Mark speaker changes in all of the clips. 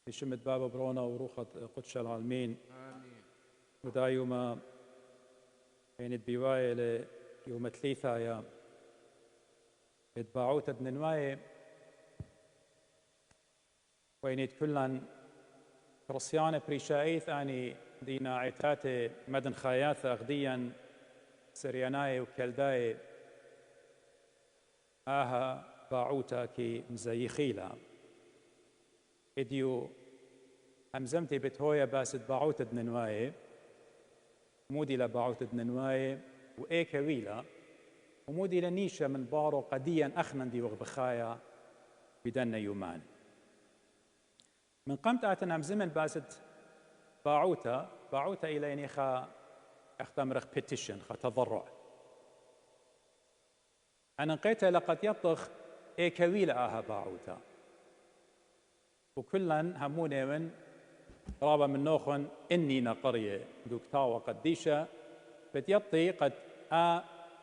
Speaker 1: يشمت بابا برونا وروخة قدس العالمين
Speaker 2: آمين.
Speaker 1: ودايما يعني بواية يوم ثلاثة يا اتباعوت دنواية وين كلن كرسيان بريشايث اني دينا عتاتي مدن خاياثة اغديا سرياناي وكلداي آها باعوتا كي مزيخيلا إديو أمزمتي بتهويا باسد باعوت دنواية مودي لباعوت دنواية وإيكا ويلا ومودي لنيشة من بارو قديا أخنن دي وغبخايا بدن يومان من قمت آتنا مزمن باسد باعوتا إلى يعني اختمرخ بيتيشن تضرع أنا نقيتها لقد يطخ إيكويل آها باعوتا وكلن هموني من رابا من نوخن إني نقرية دوكتاوة قديشة بتيطي قد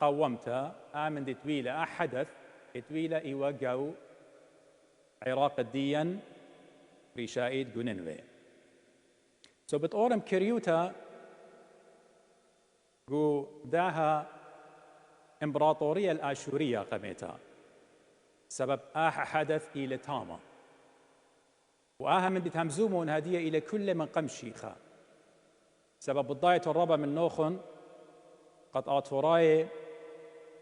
Speaker 1: قومتا من دي تويلة حدث تويلة إيوغاو عراق الديا ريشايد قننوي سو بتقورم كريوتا قو داها إمبراطورية الآشورية قميتا سبب حدث إلى تاما من بتهمزومون هدية إلى كل من قم شيخا سبب الضاية الربا من نوخن قد آتوراي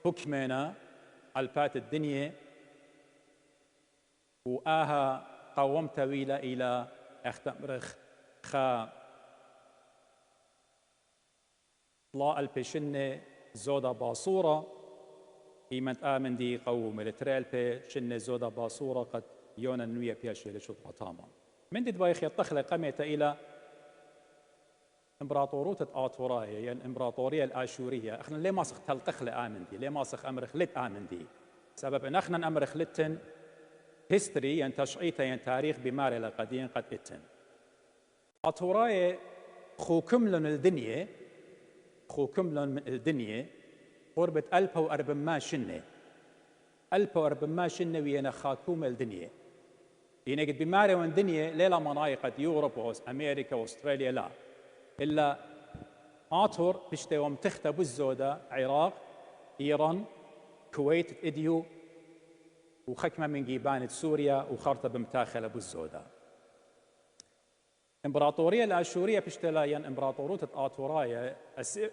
Speaker 1: حكمنا البات الدنيا قومت ويلا إلى اختمرخ خا طلاء البشنة زودا باصورة إيمت آمن دي قوم التريل بي شنة زودا باصورة قد يونا نوية بياشي لشوط طاما من دي دبايخ يطخل قميت إلى إمبراطوروتة آتوراية يعني إمبراطورية الآشورية احنا ليه ماسخ تلتخل آمن دي ليه ماسخ أمرخ لت آمن دي سبب إن احنا أمرخ لتن هيستوري يعني تشعيته يعني تاريخ بماري لقديم قد اتن آتوراية خوكملن الدنيا قربة 1400 شنة 1400 شنة ويانا خاكوم الدنيا يعني قد بماري وان دنيا ليلة منايقة يوروب وأمريكا وأستراليا لا إلا آتور بشتي ومتخت بالزودة عراق إيران كويت إديو وخكمة من جيبانة سوريا وخرطة بمتاخلة بالزودة إمبراطورية الآشورية بشتلا ين إمبراطورية آتورايا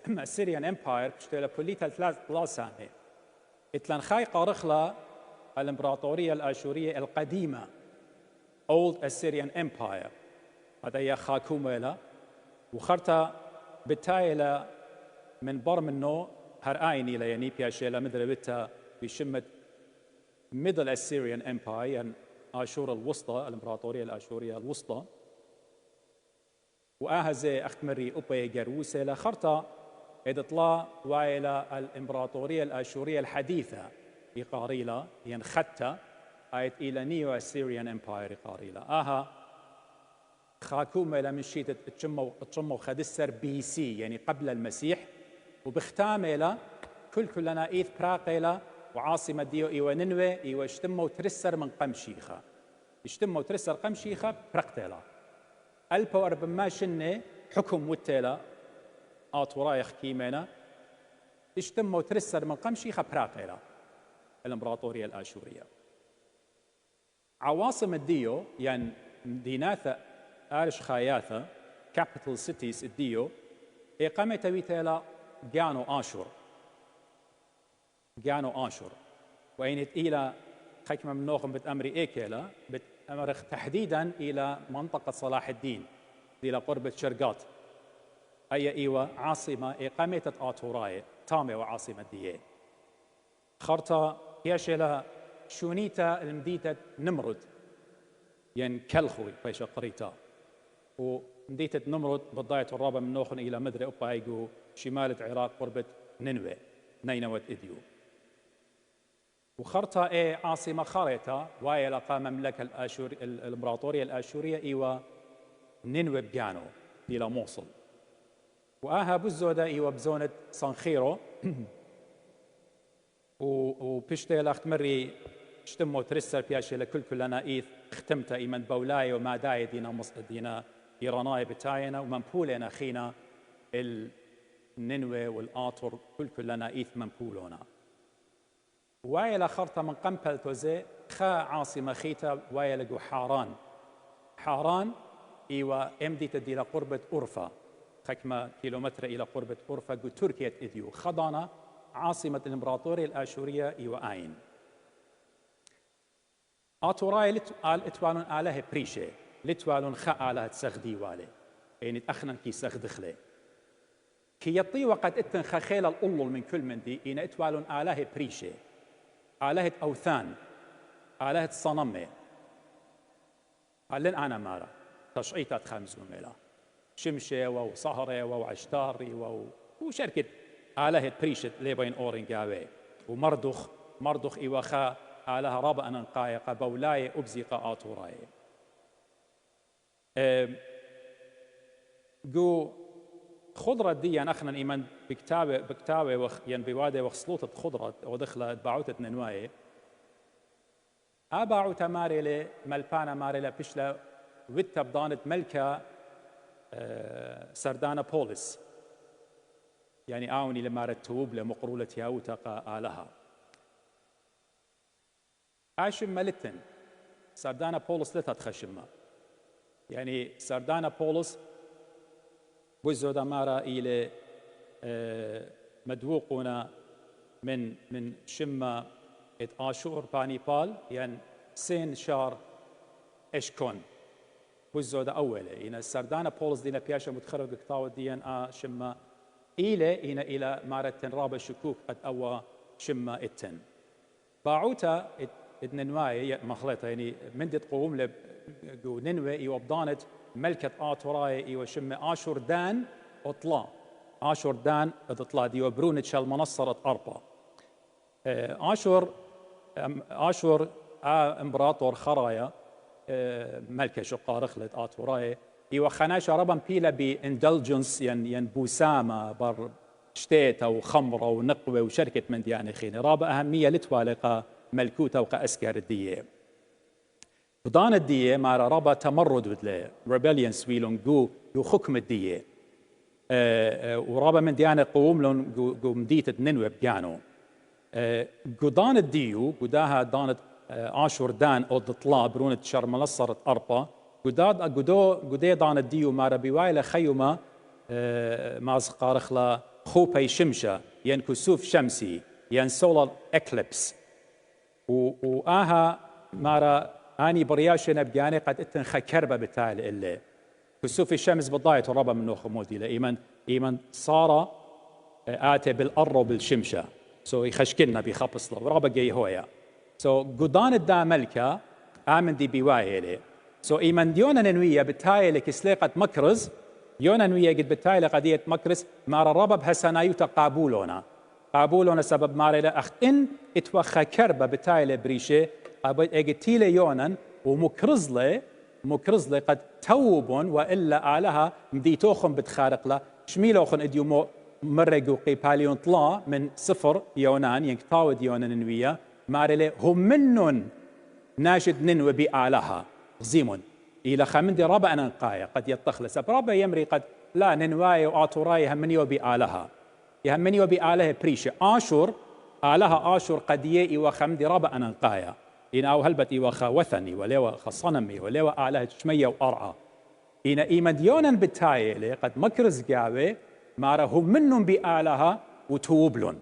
Speaker 1: السيريان إمباير بشتلا بوليتا ثلاث سامي إتلان خاي قارخلا الإمبراطورية الآشورية القديمة Old Assyrian Empire هذا هي خاكومة وخرطة بتايلة من برمنو هرآيني ليني بياشيلا مدري بتا بشمت Middle Assyrian Empire يعني آشور الوسطى الإمبراطورية الآشورية الوسطى وآهزي أختمري أبي جروسة لخرطة إدطلا وإلى الإمبراطورية الآشورية الحديثة إقاريلا ينخطة آيت إلى نيو أسيريان إمباير إقاريلا خاكومة لمن شيت تشمو خدسر بي سي يعني قبل المسيح وبختامة كلنا إيث براقيلا وعاصمة ديو إيوة ننوي إيوة اشتمو ترسر من قمشيخة اشتمو ترسر قمشيخة برقتيلا 1400 شنة حكم وتيلا آتورايخ كيمينا اشتمو ترسر من قمشيخة براقيلا الإمبراطورية الآشورية عواصم الديو يعني مديناثة آرش خاياثة capital cities الديو إقامة ويتيلا جانو آشور وإنت إلى خكمة من نوخم بتأمري إيكيلا بتأمرخ تحديداً إلى منطقة صلاح الدين إلى قرب شرقات إيوة عاصمة إقامة آتوراي تامة وعاصمة ديه خرطة ياشيلا شونيتا المديتة نمرد ين كلخوي بيش قريتا ومديتة نمرد بالضاية الرابع من نوخن إلى مدري أبايقو شمال العراق قربة نينوى إديو وخرطة عاصمة خارطة وهي لقى مملكة الإمبراطورية الآشورية إيوة نينوى بجانو إلى موصل بزودة إيوة بزونة صنخيرو وبشتي لاخت مري اشتمو ترسر بياشي لكل كلنا إيث ختمت إيمن بولاي وما داي دينا إيراناي بتاينا ومنبولنا خينا الننوى والآطر كلنا إيث منبولونا وايلا خرطة من قنبل توزي خا عاصمة خيتا وايلا جو حاران إيوا إمدي تدي لقربة أورفا خكمة كيلومتر إلى قربة أورفا جو تركيا إذيو خضانا عاصمة الإمبراطورية الآشورية إيوا آين آتوراي اتوالون آله بريشي لتوالون خا آله تسغدي والي يعني تأخنا كي سغدخلي كي يطي وقد اتن خخيل الألل من كل من دي إن اتوالون آله بريشي آلهة أوثان آلهة صنمة هلن أنا مارا تشعيطات خمسون ملا شمشة وصهرة وعشتاري وشركة آلهة بريشت ليبين أورنجاوي ومردخ إيوخا آلهة رابا أنقايقة بولاي أبزيقة آتوراي جو خضرة دي أخنا إيمان بكتابة بوادي وخصلوطة خضرة ودخلة باعوتة ننواي باعوتة ماريلي ملبانا ماريلا بشلا ويتا بدانت ملكة سردانا بوليس يعني آوني لما رتوب لمقرولة ياوتا آلها عاشم ملتن سردانا بوليس لتا تخشمها يعني سردانا بوليس بوزو دمارا إلى مدوقنا من شمة آشور بانيبال يعني سين شار إشكون بوزو دا أوله إن سردانا بولس دينا بياشا متخرج قطاوة ديان شمة إلى مارتن رابع شكوك قد أوا شمة التن باعوتا ادننواي مخلطة يعني من دي تقوم لبو ننوي وبضانت ملكة آتوراي وشمة آشور دان أطلا آشور دان أطلا دي وبرونة شال منصرة أربا آشور إمبراطور خرايا ملكة شقارخلت آتوراي خناش ربا بيلا بإندلجنس ين بوسامة بر شتيتا وخمرة ونقوة وشركة من دياني خيني رابا أهمية لتوالقة ملكوتة وقا أسكار الدية بدان الدية مارا رابا تمرد بدله ريبليون سويلون جو حكم الدية ورابا من ديانة قوم لون جو مديتة ننوى بجانو قدان الديو قداها دانت آشور دان أو دطلا برونة شرملة صارت أربا قدي دان الديو مارا بوايلة خيوما ماز قارخلا خوبي شمشة ين كسوف شمسي ين سولار اكليبس وآها مارا أني برياشنا بجاني قد اتن خكربة بالتالي اللي كسوف الشمس بالضاية الربا من نوخ مودي إيمان صار آتي بالأر بالشمشة يخشكلنا بخبص له وربا جاي هويا قدان الدا ملكة آمن دي بوايه لي إيمان ديونا ننوية بالتالي لكسليقة مكرز يونا نوية قد بالتالي قضية مكرز مارا ربا بهسانايوتا قابولونا سبب مارا لأخت إن اتوخى كربة بالتالي بريشي اجتيلي يونان ومكرزلي قد توبون والا آلها مديتوخن بتخارق له شميلوخن اديو مرقوا قيباليون طلا من صفر يونان ينكتاود يونان نوية مارلي هم منن ناشد ننوي بآلها غزيمون إلى خمندي ربا أنا نقايا قد يتخلص بربا يمري قد لا ننواي وآتوراي همني وبآلها يهمني وبآلها بريشة آلها آشور قد يئي وخمندي ربا أنا نقايا إن أو هلبت إيوخا وثني وليوا خصنمي وليوا آلهة شمية وأرعى إن إيمديونا بالتايلي قد مكرز قاوي مارا هم منهم بآلها وتوبلون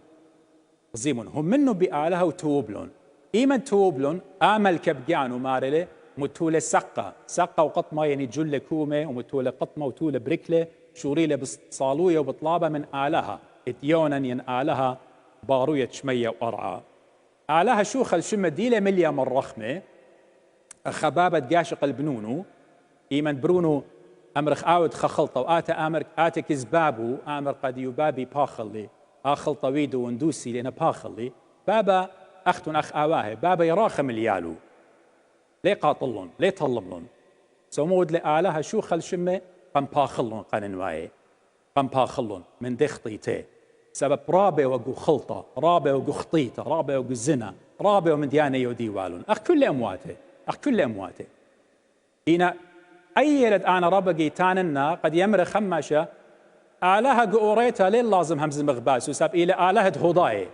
Speaker 1: زيمون هم منهم بآلها وتوبلون إيمن توبلون آمل كبجانو مارلي متولة سقة وقطمة يعني جل كومة ومتولة قطمة وتولة بركلة شوريلة بصالوية وبطلابة من آلها اتيونا ين آلها باروية شمية وأرعى آلها شوخ الشمة ديلة مليا من رخمة خبابة قاشق البنونو إيمن برونو أمرخ آود خخلطة وآتى كزبابو آمر قد يبابي باخلي آخل طويدو وندوسي لنا باخلي بابا أختن أخ آواه بابا يراخم اليالو ليه قاطلون ليه طلبلون سمود لآلها شوخ الشمة قم باخلون قننواي قم باخلون من دخطيتي سبب رابع وقو خلطة، رابع وقو خطيطة، رابع وقو زنا، رابع ومن ديانة يودي والون أخ كل أمواته، أخ كل أمواته هنا أيلد أنا ربقي تاننا قد يمر خمشة آلهة قوريتا لين لازم همز مغباس وساب إلى آلهة هضاي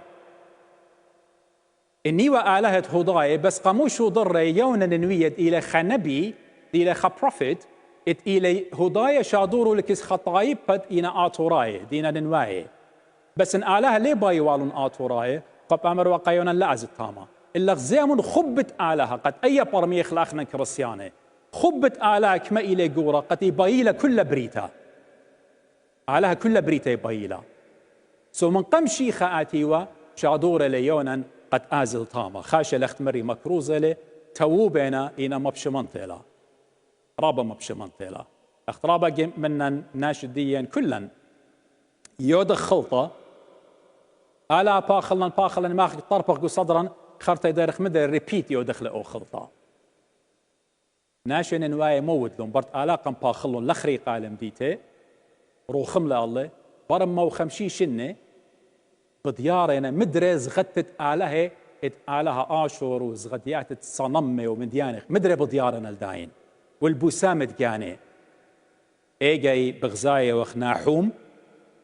Speaker 1: إني وآلهة هضاي بس قاموش ضر يونا نويد إلى خنبي إلى خبروفيت إلى هضاي شادورو لكس خطايب قد إنا آتوراي دينا ننواي بس إن آلهة ليه باي والون آتوراي قب أمر وقايونا لأز التاما إلا غزيمون خبت آلهة قد أي برمي خلاقنا كريستياني خبت آلهة كما إلى قورة قد يبايلة كل بريتا آلهة كل بريتا يبايلة سو من قم شيخة آتيوة شادورة ليونا قد آزل تاما خاشة لختمري مكروزة لي تووبنا إنا مبشمنطيلا رابا مبشمنطيلا اخترابا منا ناشديا كلا يودخ خلطة آلا باخلا ماخي طربق صدرا خرطة يدارخ مدر ريبيت يودخل أو خلطة ناشن نواي موت لهم برت آلاقا باخلون لخري قالم ديته روخم الله برم مو خمشي شنة بديارنا مدري زغتت آلهة آلهة آشور وزغديات صنمة ومن ديانخ مدري بديارنا الداين والبوسامة جاني ايجاي بغزاية وخ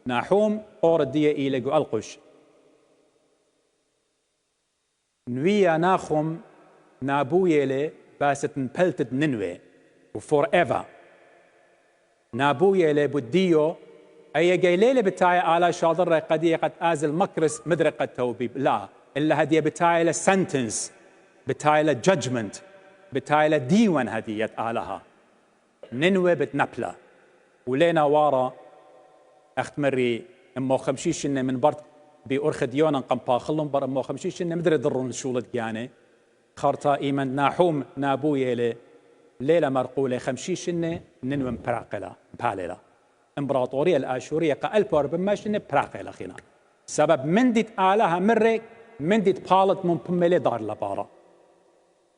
Speaker 1: ناحوم قور الدية إيلي قو ألقش نويا ناخم نابويلي باست نبلتد ننوي وفور ايفر نابويلي بديو أي جاي ليلة بتاعي آلا شاطر قدية قد آزل مكرس مدري قد توبيب لا إلا هدية بتاعي لسنتنس بتاعي لججمنت بتاعي لديوان هدية آلها ننوي بتنبلة ولينا وارا اختمري امو خمشيشن من برد بأرخ ديونا قمباخلهم بر امو خمشيشن مدري ضرون شولة جاني خارتا إيمان ناحوم نابويلي ليلة مرقولة خمشيشن ننوي مبراقلة مباللة امبراطورية الآشورية قالبور بماشن براقلة خينا سبب مندت آلها مرة مندت بالت ممبملي دار لبارا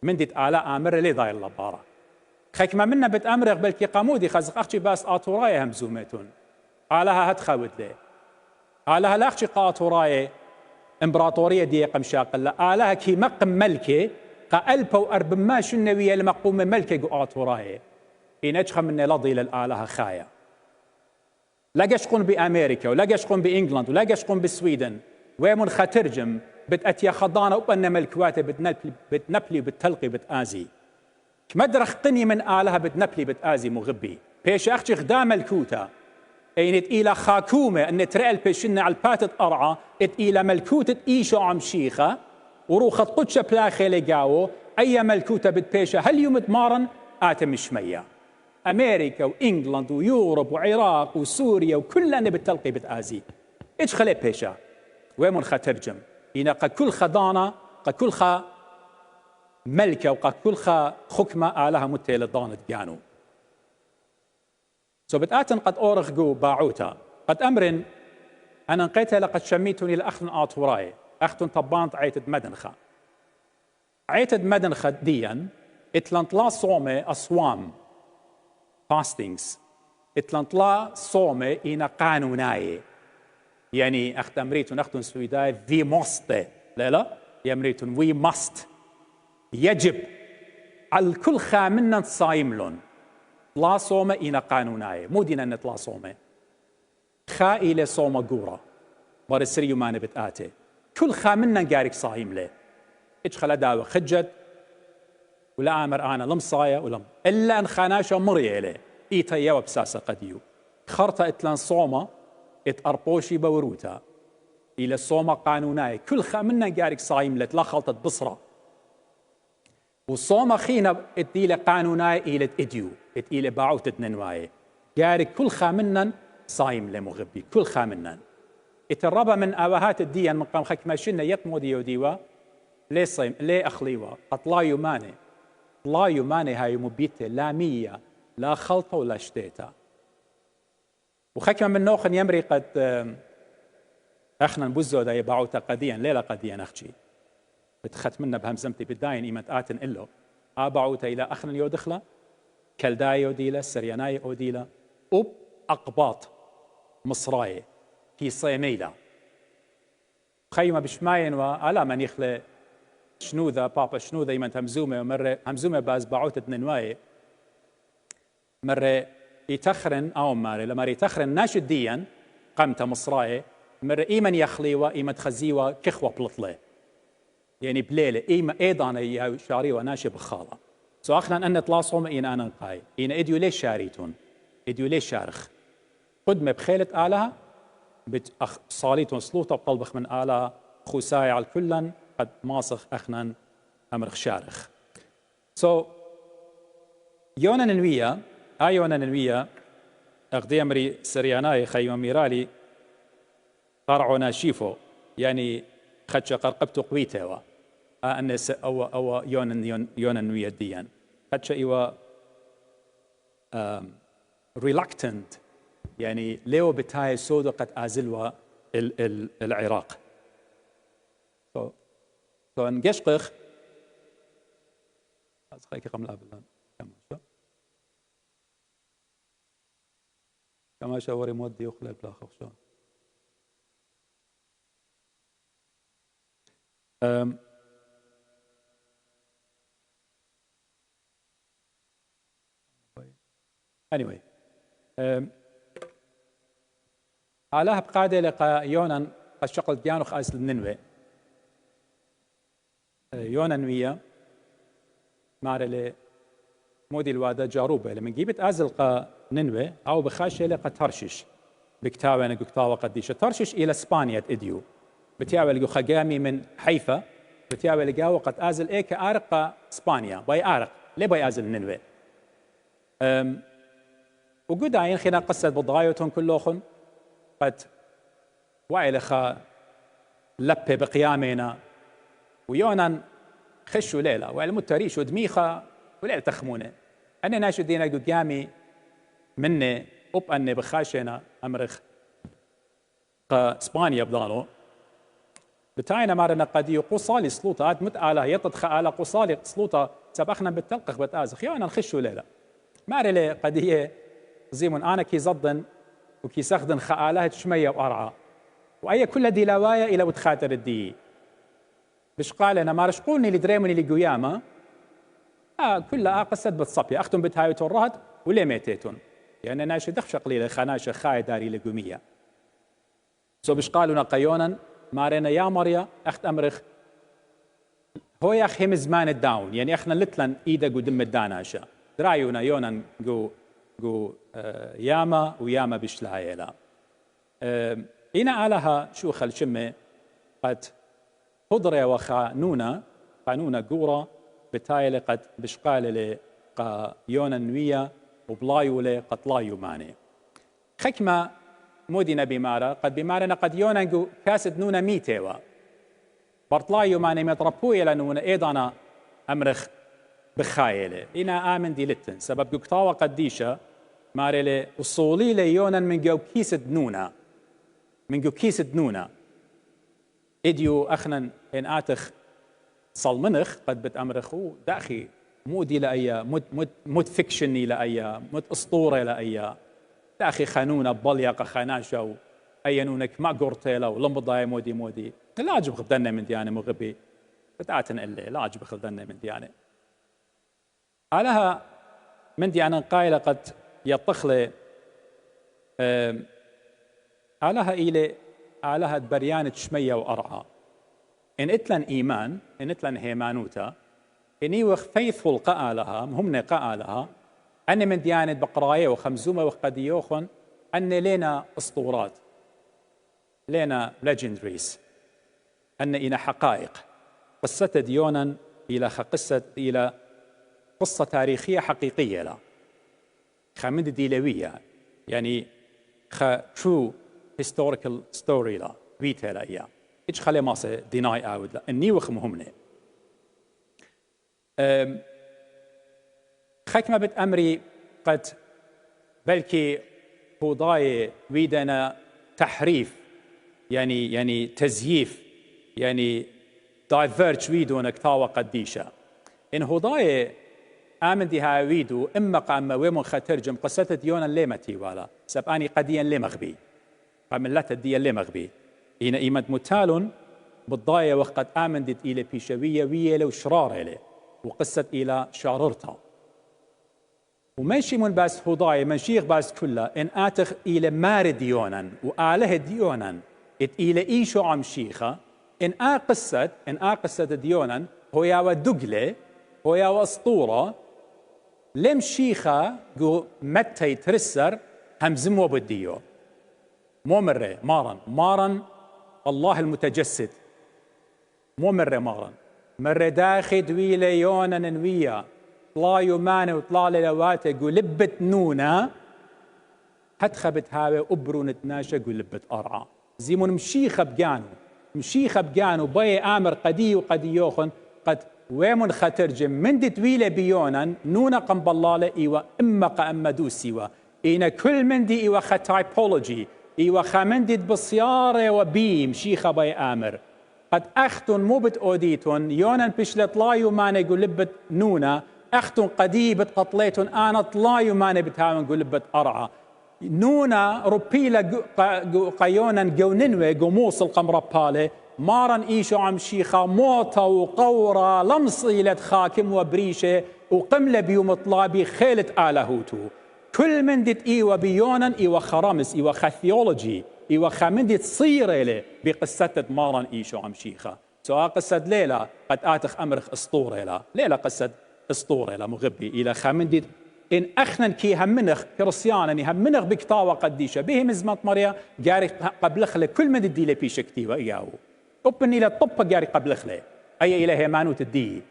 Speaker 1: مندت آلها آمر لي دار لبارا خكما منا بتأمرق بلكي قامودي خزق أختي باس آتوراي همزومتون آلها هتخاود لي آلها لاختي قاطوراي امبراطورية دي قمشاق لا آلها كي مقم ملكي قالبو أرب ماشن نوية المقوم ملكي قو آتوراي إن أجخم من لضي للآلها خايا لا قشقون بأمريكا ولا قشقون بإنجلند ولا قشقون بالسويدن ويمون خاترجم بتأتيا خضانة وأن ملكواته بتنبلي بتلقي بتآزي كمدرخ قني من آلها بتنبلي بتآزي مغبي بيش أختي خدام الكوتا أين إلى خاكومة أن ترأل بيشنا على الباتت أرعى إلى ملكوتة إيشو عم شيخة وروخة قدشة بلاخي لقاو أي ملكوتة بتبيشة هل يوم تمارن آتم شمية أمريكا وإنجلند ويوروب وعراق وسوريا وكلنا بتلقي بتآزي إيش خلي بيشة ويمون خاترجم إن كل خضانة كل خا ملكة وكل خا خكمة آلها متيلة ضانت جانو بتآتن قد أورغقو باعوتا قد أمرن أنا نقيتها لقد شميتني لأخت آطوراي أخت طبانت عيتد مدنخة عيتد مدنخة ديا اتلانطلا صومة أصوام فاستينغز اتلانطلا صومة إنا قانوناي يعني أخت أمريتون أخت سويداي في مست لا يا أمريتون وي ماست يجب على الكل خامنا صايملون لا صومة إنا قانوناي مو دينا نتلا صومة خائلة صومة قورة بارسريو ما نبت آتي كل خامنا قارك صايم له إيش خلا داوة خجد ولا آمر أنا لم صايا ولم إلا أن خاناشا مريا له إيتا يوا بساسة قديو خرطة إتلان صومة إتأربوشي بوروتا إلى صومة قانوناي كل خامنا قارك صايم له لا خلطة بصرة والصومة خينا إتيلة قانوناي إلى إديو إلى باعوت تنواي قارك كل خامنا صايم لمغبي كل خامنا اتربى من آوهات الدين من قام خك ماشينا يطمو ديو ديوا ليه صيم ليه أخليوا أطلا يماني لا يماني هاي مبيتة لا مية لا خلطة ولا شتيتا وخك من نوخن يمري قد أخنا نبزو دا يباعوتا قديا ليلة قديا أختي بتخت منا بهمزمتي بداين إيمت آتن إلو آبعوتا إلى أخنا يودخلا كلداي وديلا سرياناي وديلا أب أقباط مصراي في صيميلا خيمة بشماين وآلا من يخلي شنوذا بابا شنوذا يمن همزومة ومرة همزومة باز بعوت اتنين مرة يتخرن أو ماري لما يتخرن ناشد ديا قمت مصراي مرة إيمن يخليوا إيمن تخزيوا كخوة بلطلة يعني بليلة إيمن أيضا يا شاري وناشي بخالة سو أخنا أن تلاصهم إن أنا نقاي إن إديو ليش شاريتون إديو ليش شارخ قدمة بخيلة آلها صاليتون صلوطة بقلبخ من آلها خساي على كلن قد ماسخ أخنا أمرخ شارخ سو يونا ننوية يونا ننوية أغدي أمري سرياناي خيوم ميرالي قرعونا شيفو يعني خدش قرقبتو قويته أنس أو يونا نوية ديان خدش إيوا reluctant يعني ليو بتاعي سودو قد أزلوا العراق so نجشقخ أصخيك قملا بالله كما شاوري مودي يخلى بلا خفشان anyway علىها بقاعدة لقى يونان قد شقل ديانوخ أزل الننوي يونان ويا مارلي مودي الوادة جاروبة لما جيبت أزل قا ننوي أو بخاشة لقى ترشش بكتاوة أنا قكتاوة قديشة ترشش إلى إسبانيا إديو بتياوة لقو خقامي من حيفا بتياوة لقاوة قد أزل إيك أرق إسبانيا باي أرق ليه باي أزل ننوي وقد عين خينا قصة بضغايتهم كلوخن قد وعلخا لبه بقيامنا ويونان خشوا ليلة وعلموا ودميخة وليلة تخمونه أنا ناشد دينا قدامي مني أب أني بخاشنا أمرخ إسبانيا بضانو بتاعنا مارنا قد يقصالي سلوطة متعالة يتدخ على قصالي سلوطة سبخنا بالتلقخ بتازخ يونا نخشوا ليلة مارلي قد هي زيمون أنا كي زضن وكي سخدن خآلها شمية وأرعى وأي كل دي لوايا إلى وتخاطر الدي بش قال أنا ما رشقوني لدريموني لقيامة كلها قصد بالصبي أختم بتهاي تورهد وليه ميتيتون يعني ناش دخش قليل خناشة خاي داري لقومية سو بش قالوا قيونا مارينا يا مريا أخت أمرخ هو يا أخي زمان الداون يعني إحنا لتلن إيدا قدم الداناشة درايونا يونا جو ياما وياما بشلايلا إنا آلها شو خل شمة قد خضرة وخانونا قانونا قورة بتايلة قد بشقال قا يونا نوية وبلايولة قد لايو ماني خكمة مودي نبي مارا قد بمارنا قد يونا جو كاسد نونا ميتيوا برطلايو ماني متربوية لنونا إيضانا أمرخ بخايلة إنا آمن دي لتن سبب قطاوة قديشة مارلي وصولي ليونا من جو كيس دنونا من جو كيس دنونا إديو أخنا إن آتخ صلمنخ قد بتأمرخو داخي مودي لأيا مد فيكشني لأيا مد أسطورة لأيا داخي خانونا بلياقة خاناشة أينونك ما قرتيلا ولمبضاي مودي لا أجب خدنا من ديانة مغبي بتاعتن إلي لا أجب خدنا من ديانة علىها من ديانة قايلة قد يطخلي علىها إلي علىها بريانة شمية وأرعى إن إتلن إيمان إن إتلن هيمانوتا إن يوخ faithful قالها مهمنا قالها أن من ديانة بقراية وخمزومة وقديوخن أن لنا أسطورات لنا legendaries أن إنا حقائق قصة ديونا إلى قصة تاريخية حقيقية لا خامد ديلوية يعني true historical story لا بيتها لا إياه إيش خلي ماسة deny out لا إني وخمهمنا خكمة بتأمري قد بلكي فوضاي ويدنا تحريف يعني تزييف يعني diverge ويدونا كتاوة قديشة إن هوضاي آمن دي هاويدو إما قام ويمون خاترجم قصة ديونا ليه متي والا سباني قديا ليه مغبي قام اللات الديا ليه مغبي إن إيمد متالون بالضاية وقت آمندت إلى بيشوية ويا وشرارة له وقصة إلى شاررتا وماشي من بس هضاية منشيخ بس كلها إن آتخ إلى مار ديونا وآله ديونا إلى إيشو عم شيخة إن قصة ديونا هو يا ودقلة هو يا واسطورة لم شيخة جو متى يترسر همزمو بديو مو مرة مارا الله المتجسد مو مرة مرة داخل دويلة يونا ننوية طلا يومان وطلا للواتة يقول لبت نونا هتخبت هاوي أبرو نتناشا يقول لبت أرعى زيمون مشيخة بجانو باي آمر قدي وقدي يوخن قد ويمون خاترجم من دي تويلة بيونا نونا قنبلالة إيوا إمقا أمدو سيوا إينا كل من دي إيوا خاتايبولوجي إيوا خامندد بصيارة وبيم شيخة باي آمر قد أختن مو بتأوديتن يونا بشلت لا يوماني يقول لبت نونا أختن قديبت قطليتن أنا طلا يوماني بتهاون يقول لبت أرعى نونا روبيلا قيونا قوننوي قموص القمرة بالي مارن إيشو عم شيخة موتا وقورة لمصيلة خاكم وبريشة وقملة بيوم طلابي خيلة آلهوتو كل من دت إيوة بيونا إيوة خرامس إيوة خاثيولوجي إيوة خامندت صيرة له بقصة مارن إيشو عم شيخة سواء قصة ليلة قد آتخ أمرخ أسطورة لا ليلة قصة أسطورة لا مغبي إلى خامندت إن أخنن كي همنخ كرسيانا همنخ بكتاوة قديشة به مزمات مريا جاري قبل خلي كل من الدي لي بيش كتيبة إياه أبني إلى الطب جاري قبل خلي أي إلى هيمانو تدي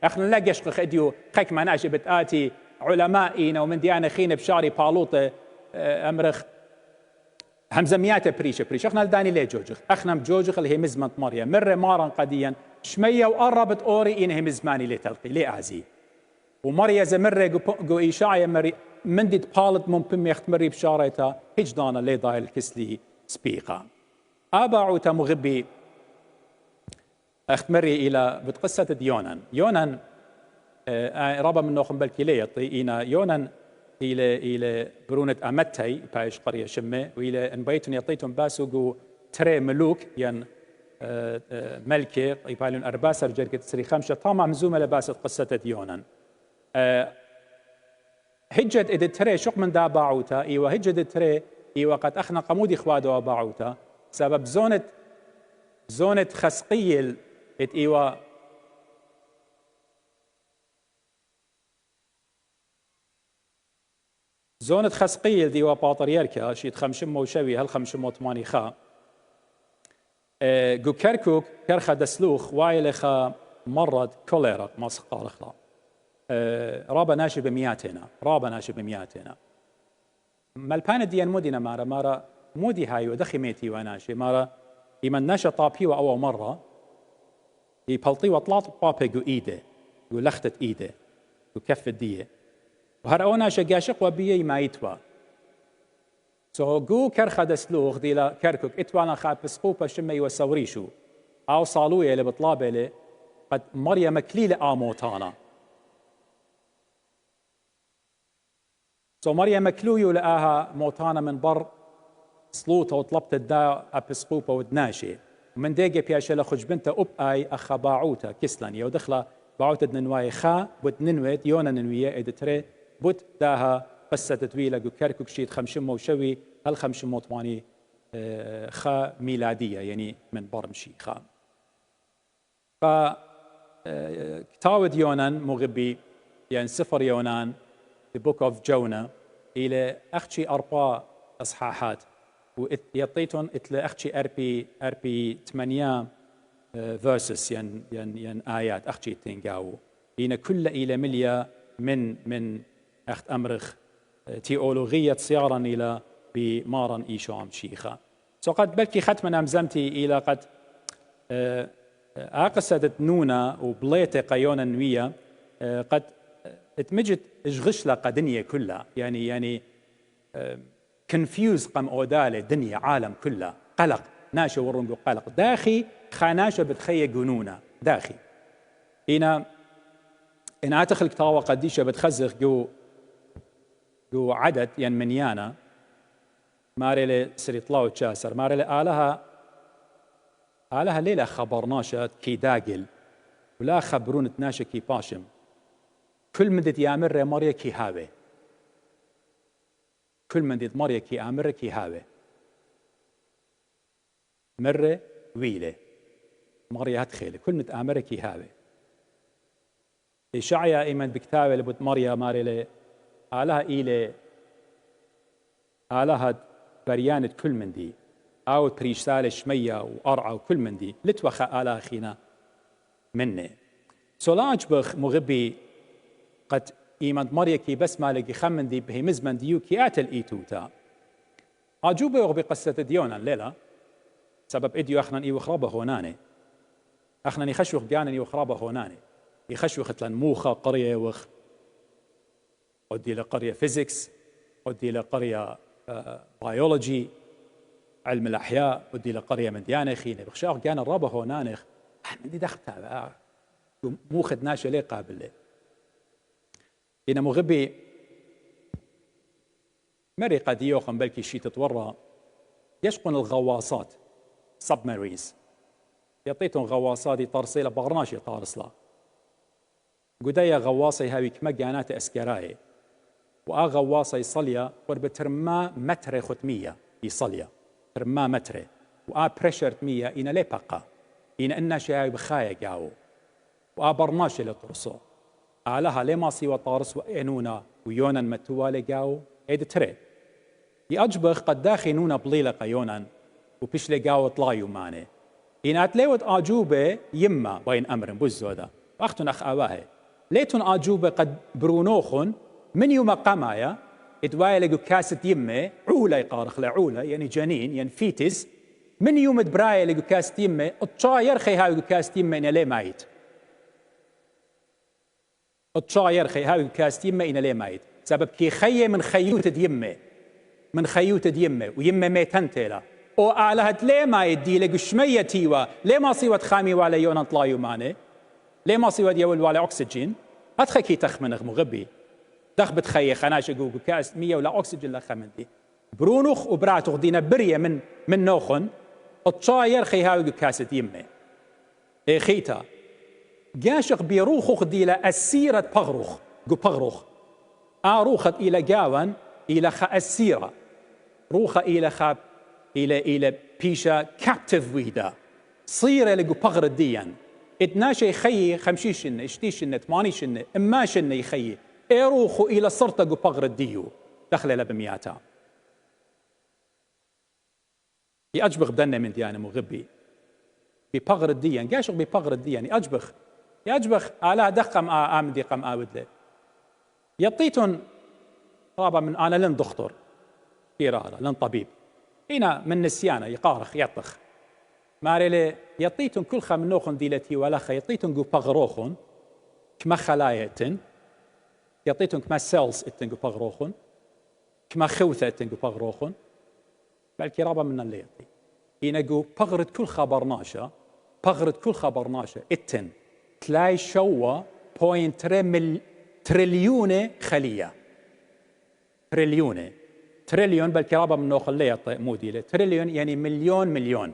Speaker 1: أخنا لا يشق خديو خيك ما ناشي بتآتي علمائنا ومن ديانا خينا بشاري بالوطة أمرخ همزميات بريشة أخنا لداني ليه جوجخ أخنا بجوجخ اللي هي مزمات مريا مرة مارا قديا شمية وقربت أوري إنها مزماني ليه تلقي ليه أعزي ومريا زمرة جو إيشاعية مري مندد بالت ممكن يختمري بشاريتا هجدانا لي ضايل كسلي سبيقا أباعوتا مغبي اختمري إلى بتقصة يونان رابا من نوخم بالكي ليطي إنا يونان إلى برونة أمتي بايش قرية شمة وإلى إن بيتن يطيتم باسو جو تري ملوك ين ملكي يبالون أرباسر جركة تسري خمسة طامع مزومة لباسة قصة يونان هجد إذا تري شق من دا باعوتا إيوه هجد تري إيوه قد أخنا قمودي خوادوا باعوتا سبب زونة خسقيل إيوه زونة خسقيل ديوه باطريركا شيت خمشم وشوي هل خمشم وثماني خا جو كركوك كرخا دسلوخ وايلخا مرض كوليرا ما سقال خلا رابا ناشي بمياتنا مالبان ديان مودينا مارا مودي هاي ودخي ميتي وناشي مارا إيمان ناشا طابي وأول مرة يبلطي وطلعت بابي جو إيده جو لختة إيده جو كف الدية وهر ناشا قاشق وبيه ما يتوى جو كرخة دسلوخ ديلا كركوك اتوانا خاب بسقوبة شمي وسوريشو أو صالوية اللي بطلابة لي قد مريا مكليلة آموتانا مريا مكلويو لقاها موتانا من بر سلوطة وطلبت الدا أبسقوبة ودناشي ومن ديجة بياشة لخج بنتا أب آي أخا باعوتا كسلان يو دخلا باعوتا دنواي خا بوت ننويت يونا ننوية إدتري بوت داها قصة تتويلة جو كركوك شيت خمشمو وشوي هل خمشمو طواني خا ميلادية يعني من برمشي خا كتاود يونان مغبي يعني سفر يونان The Book of Jonah إلى أختي أربع أصحاحات ويطيتون إتلا أختي أربي 8 verses ين آيات أختي تنجاو إن كل إلى مليا من أخت أمرخ تيولوجية صيارا إلى بمارن إيشو عم شيخة قد بلكي ختما أمزمتي إلى قد أقصدت نونا وبليتي قيونا نوية قد اتمجت اشغشلة قدنية كلها يعني كونفيوز قم أودالة دنيا عالم كلها قلق ناشا ورنقو قلق داخي خاناشا بتخيي جنونا داخي إن أتخل كتاوة قديشة بتخزخ جو عدد ين منيانا ماري لي سريطلاو تشاسر ماري لي آلها علىها ليلة خبرناشة كي داقل ولا خبرون تناشا كي باشم كل من دي يامر مريا كي هاوي كل من دي مريا كي آمر كي هاوي مرة ويلة مريا هتخيل كل من آمر كي هاوي إشعيا إيمن بكتابة لبوت مريا ماريلي علىها إيلة علىها بريانة كل من دي أو بريشتالة شمية وأرعى وكل من دي لتوخى علىها خينا مني سولاج بخ مغبي قد إيمان مريا كي بس مالك خمن دي بهي مزمن ديو كي آتل إيتوتا أجوبة يغبي قصة ديونا الليلة سبب إديو أخنا إيو خرابة هوناني أخنا يخشوخ بيانا إيو خرابة هوناني يخشوخ تلان موخة قرية وخ ودي لقرية فيزيكس ودي لقرية بيولوجي علم الأحياء ودي لقرية من ديانة خيني بخشاخ جانا الرابة هونانيخ من دي دخلتها مو خدناش ليه قابل ليه إن مغبي مري قد يوخن بلكي شي تتورى يشقن الغواصات سبمارينز يعطيتهم غواصات ترسيلة بغرناش يطارسلا قدايا غواصي هاوي كما جانات اسكراي غواصة يصليا قرب ترما متر ختمية يصليا ترما متر بريشر مية إن لي بقى إن إنا شاي بخايا جاو برناش لترسو علىها لما سوى طارس وإنونا ويونا متوالي جاو إيد تري يأجبخ قد داخنونا بليلة قيونا وبشلي جاو طلايو ماني إن أتليوت آجوبة يما بين أمر بوزودا أختن أخ أواهي ليتون آجوبة قد برونوخن من يوم قمايا اتوايلقو كاسة يمة عولة يقارخ لعولة يعني جنين يعني فيتس من يوم تبرايا لقو كاسة يمة الطشاير خي هاي كاسة يمة إن ليه مايت الطشاير خي هاي كاسة يمة إن ليه مايت سبب كي خيه من خيوت يمة من خيوت يمة ويمة ميتنتلا او آلهت ليه مايت دي لقو شمية تيوا ليه ما صيوت خامي ولا يونا طلايو ماني ليه ما صيوت يول ولا أكسجين أتخكي تخمنغ مغبي دخ بتخيي خناش جوجو كاس 100 ولا أكسجين لا خمندي برونوخ وبراتوخ دينا بريه من نوخن الطاير خي هاوي كاسة يمه إيه خيتا جاشق بيروخوخ ديلا السيرة بغروخ جو بغروخ روخت إلى جاوان إلى خا السيرة روخة إلى خا إلى بيشا كابتيف ويدا صيرة لجو بغر الديان اتناشي يخيي 50 شنة 60 شنة 80 شنة إما شنة يخيي ايروخو إلى صرتا جو بغر الديو دخل إلى بمياتا يأجبخ بدنا من ديانة مغبي ببغر الديان قاشق ببغر الديان يأجبخ على دقم آمدي قم آودله يطيتن رابا من أنا لن دكتور كيرارا لن طبيب هنا من نسيانة يقارخ يطخ ماريلي يطيتن كل خمنوخن ديلتي ولا يطيتن جو بغروخن كما خلايتن يعطيتهم كما سيلز اتنقو بغروخن كما خوثة اتنقو بغروخن بلكي رابا من اللي يعطي ينقو بغرد كل خبرناشة اتن تلاي شوى 0.3 تريليون خلية تريليون بلكي رابا من نوخ اللي يعطي موديلة تريليون يعني مليون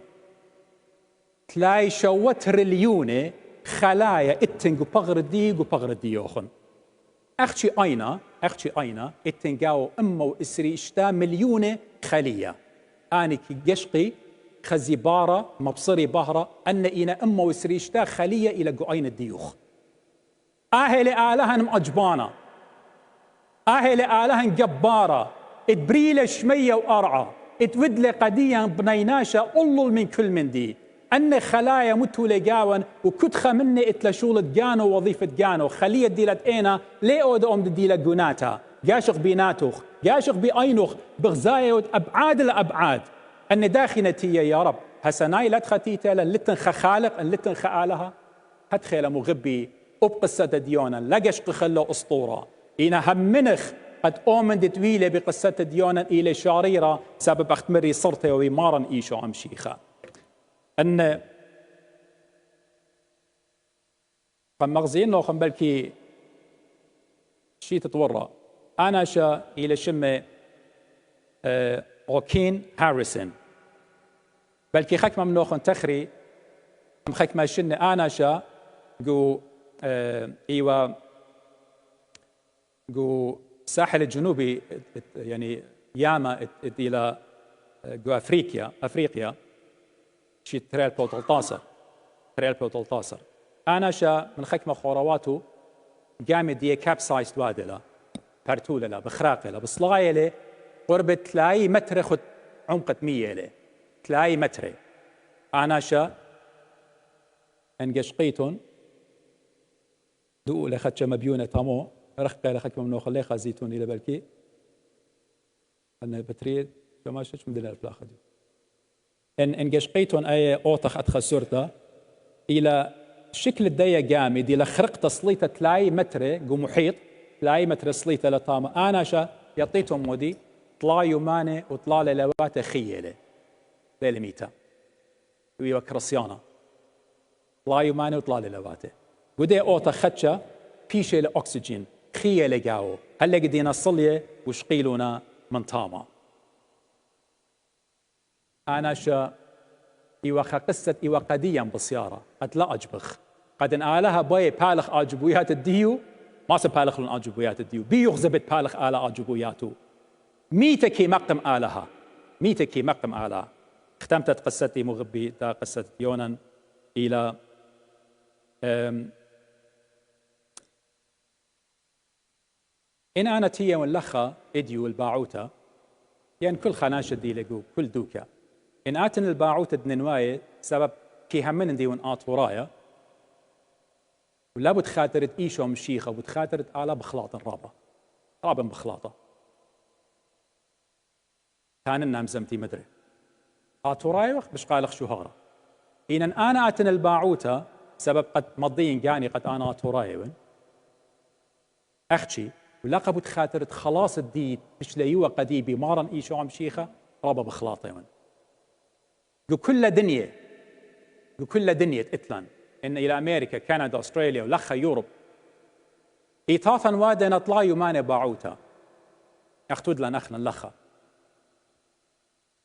Speaker 1: تلاي شوى تريليون خلايا اتنقو بغرد ديوخن أختي أينا اتنقاو أمو إسري إشتا مليون خلية آني قشقي خزيبارة مبصري بهرة أن إنا أمو إسري إشتا خلية إلى قوين الديوخ آهلي آلهن مأجبانة آهلي آلهن جبارة اتبريلة شمية وأرعى اتودلي قديا بنيناشا أولل من كل من دي أن خلايا متو لقاون وكتخة مني اتلشولت جانو وظيفة جانو خلية ديلت اينا ليقود ديلت جوناتا جاشق بيناتوخ جاشق بأينوخ بغزايا أبعاد لأبعاد أن داخنتي يا رب هسناي لا تختيتا لتن خالق أن لتن خالها هتخيل مغبي أبقصة ديونا لقشق خلو أسطورة إنا همنخ قد أؤمن دتويلة بقصة ديونا إلى شاريرة سبب أختمري صرتي ومارن إيشو عم شيخة أن مغزين لو بلكي شي تتورى أنا شا إلى شمة أوكين هاريسون بلكي خك ممنوخن تخري مخك ما شنة أنا شا جو إيوا جو الساحل الجنوبي يعني ياما إلى جو أفريقيا شي تريل بوتلطاسر أنا شا من خك ما خورواتو قام دي كابسايز وادلا بارتولة بخراقلة بصلايلة قرب 3 متر خد عمقة 100 له 3 متر أنا شا انقشقيتون دو لخد مبيونة تامو رخقة لخد ممنوخ الليخة زيتون إلى بالكي أنا بتريد كما شش مدلل الفلاخة دي انقشقيتون أي أوتخ أتخسرتا إلى شكل الدية قامد إلى خرق تصليته 3 متر جو محيط 3 متر صليته لطامة أنا شا يعطيتهم مودي طلع يماني وطلع لواته خيلة ليلة ميتا ويوا كرسيانا طلع يماني وطلع لواته ودي أوتا خدشة بيشة لأكسجين خيلة جاو هلا قدينا الصلية وشقيلونا من طامة أنا شا إيوا قصة إيوا قديا بصيارة قد لا أجبخ قد إن آلها باي بالخ أجبويات الديو ما سبالخ لن أجبويات الديو بيو غزبت بالخ آلة أجبوياتو ميتكي مقم آلها ميتكي مقم آلها ختمت قصتي مغبي تا قصة يونان إلى إن أنا تيا واللخة إديو الباعوتة يعني كل خناشة دي لقو كل دوكا إن آتن الباعوتة دنواية سبب كي همن دي ون آت ورايا ولا بتخاطرت إيشو مشيخة وبتخاطرت آلا بخلاط رابا بخلاطة كان النام زمتي مدري آتوراي وقت بش قالخ شهارة إن أنا آتن الباعوتة سبب قد مضيين قاني قد أنا آتوراي وين أختي ولا قبو تخاطرت خلاص الديد بش ليوة قديبي مارن إيشو عم شيخة رابا بخلاطة وين كل دنيا إتلان إن إلى أمريكا كندا أستراليا ولخا يوروب إيطاثا وادا نطلع يماني باعوتا أختود لنا أخنا لخا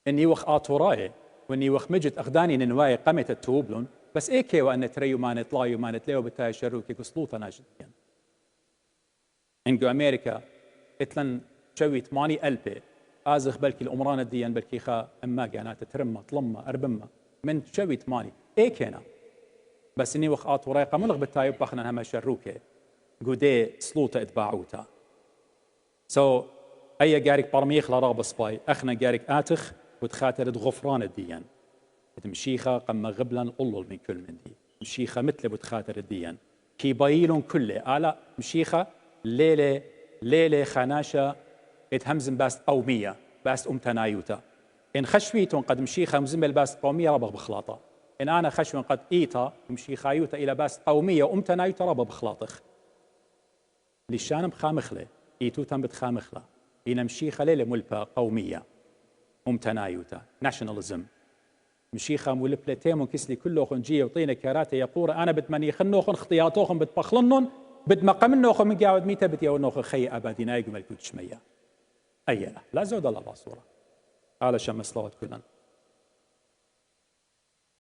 Speaker 1: إني وخ آتوراي وإني وخ مجد أخداني ننواي قمت التوبلون بس إيكي وأن تريو ما نطلع يماني تليو بتاي شروكي قصلوطا ناجدين إنجو أمريكا إتلان شوي 80,000 آزخ بلكي الأمران الديان بلكي خا أما قانات ترمى طلمى أربمى من شوي 8 إيكينا بس إني وخ آتوراي قملغ بتاي بخنا هما شروكي قودي سلوطة إتباعوتا أي جارك برميخ لراب سباي أخنا جارك آتخ وتخاطر غفران الديان مشيخة قم غبلا أولول من كل من دي مشيخة مثل بتخاطر الديان كي بايلون كله آلا مشيخة ليلة خناشة اتهمزن باست قومية باست تنايوتا إن خشويتون قد مشيخة مزمل باست قومية ربغ بخلاطة إن أنا خشوين قد إيتا مشيخايوتا إلى باست قومية تنايوتا ربغ بخلاطخ لشان بخامخلة إيتوتا بتخامخلة إن مشيخة ليلة ملبة قومية تنايوتا ناشوناليزم مشيخة ملبلتين منكسلي كله خنجية وطينة كاراتة يقور أنا بتمني خنوخن اختياطوخن بتبخلنن بتمقمنوخن من قاعد ميتا بتيونوخن خي أبادي نايق ملكوت شمية أيلا لا زود الله بصورة على شمس صلوات كلنا